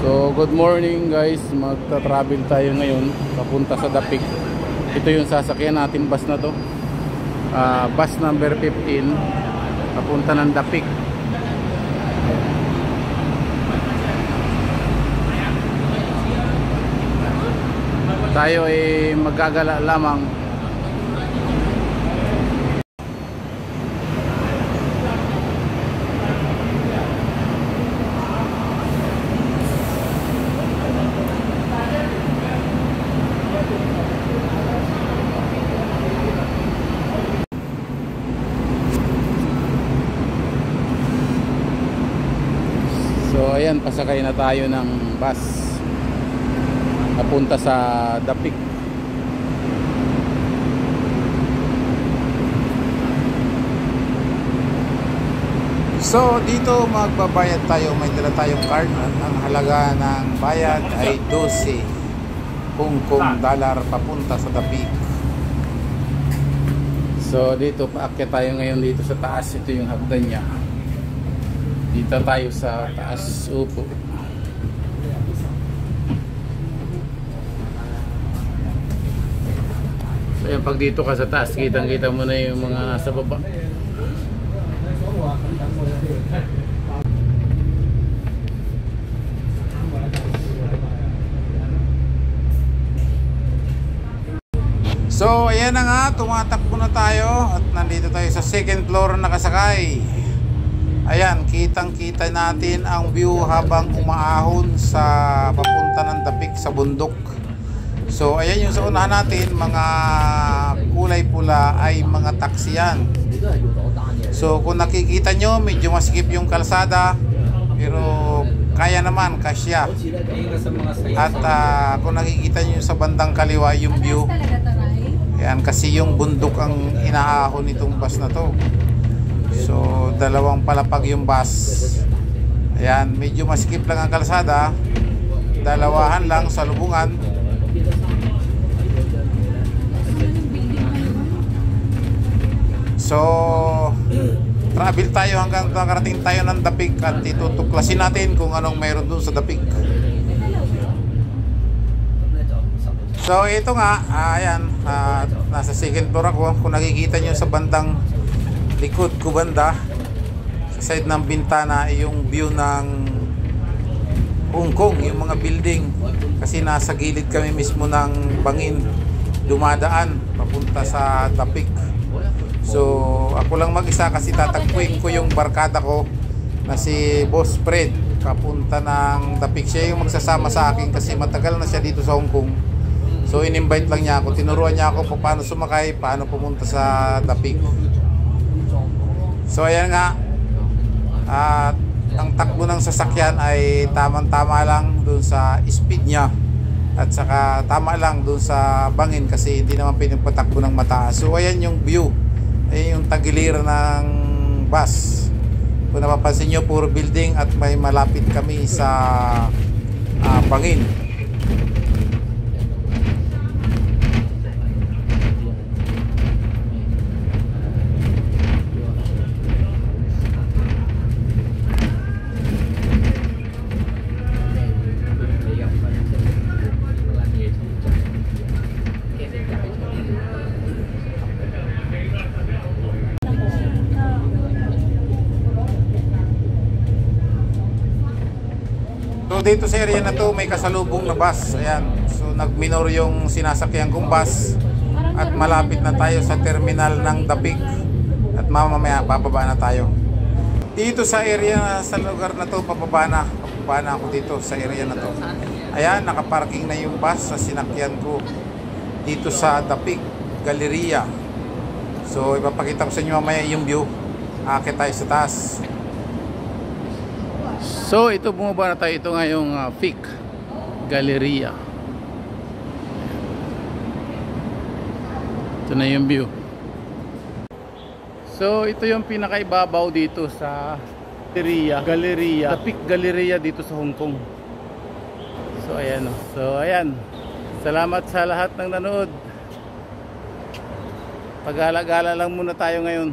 So good morning guys, magta-travel tayo ngayon papunta sa Dapig. Ito yung sasakyan natin, bus na to, bus number 15 papunta ng Dapig. Tayo ay magagala lamang. So ayan, pasakay na tayo ng bus papunta sa Dapig. So dito magbabayad tayo, may dala tayong card. Ang halaga ng bayad ay 12 Hong Kong dollar papunta sa Dapig. So dito paakyat tayo ngayon dito sa taas. Ito yung hagdan niya. Dito tayo sa taas. Upo. So yan, pag dito ka sa taas, kitang-kita mo na yung mga nasa baba. So ayan na nga, tumatakbo na tayo at nandito tayo sa second floor nakasakay. Ayan, kitang-kita natin ang view habang umaahon sa papunta ng Dapig sa bundok. So ayan yung sa unahan natin, mga kulay pula ay mga taxi yan. So kung nakikita nyo, medyo masikip yung kalsada, pero kaya naman, kasya. At kung nakikita nyo sa bandang kaliwa yung view, ayan, kasi yung bundok ang inaahon itong bus na to. So dalawang palapag yung bus. Ayan, medyo masikip lang ang kalsada, dalawahan lang sa lubungan. So travel tayo hanggang makarating tayo ng Dapig at itutuklasin natin kung anong mayroon dun sa Dapig. So ito nga, ayan, nasa second floor ako. Kung nakikita nyo sa bandang likod ko banda, sa side ng bintana, yung view ng Hong Kong, yung mga building, kasi nasa gilid kami mismo ng bangin dumadaan papunta sa Dapig. So ako lang mag-isa kasi tatagpuin ko yung barkada ko na si Boss Fred papunta ng Dapig. Siya yung magsasama sa akin kasi matagal na siya dito sa Hong Kong. So in-invite lang niya ako, tinuruan niya ako paano sumakay, paano pumunta sa Dapig. So ayan nga, at ang takbo ng sasakyan ay tamang-tama lang dun sa speed niya, at saka tama lang dun sa bangin kasi hindi naman pinapatakbo ng mataas. So ayan yung view, ayan yung tagiliran ng bus. Kung napapansin nyo, puro building at may malapit kami sa bangin. So dito sa area na to may kasalubong na bus. Ayan. So nagminor yung sinasakyan kong bus at malapit na tayo sa terminal ng Dapig. At mamaya bababa na tayo. Dito sa area, sa lugar na to, bababa na ako dito sa area na to. Ayan, nakaparking na yung bus sa sinakyan ko dito sa Dapig Galleria. So ipapakita ko sa inyo mamaya yung view. Akit tayo sa taas. So ito, bumaba na tayo. Ito nga yung Dapig Galleria. Ito na yung view. So ito yung pinakaibabaw dito sa Galleria, Dapig Galleria dito sa Hong Kong. So ayan, so ayan. Salamat sa lahat ng nanood. Pag-gala-gala lang muna tayo ngayon.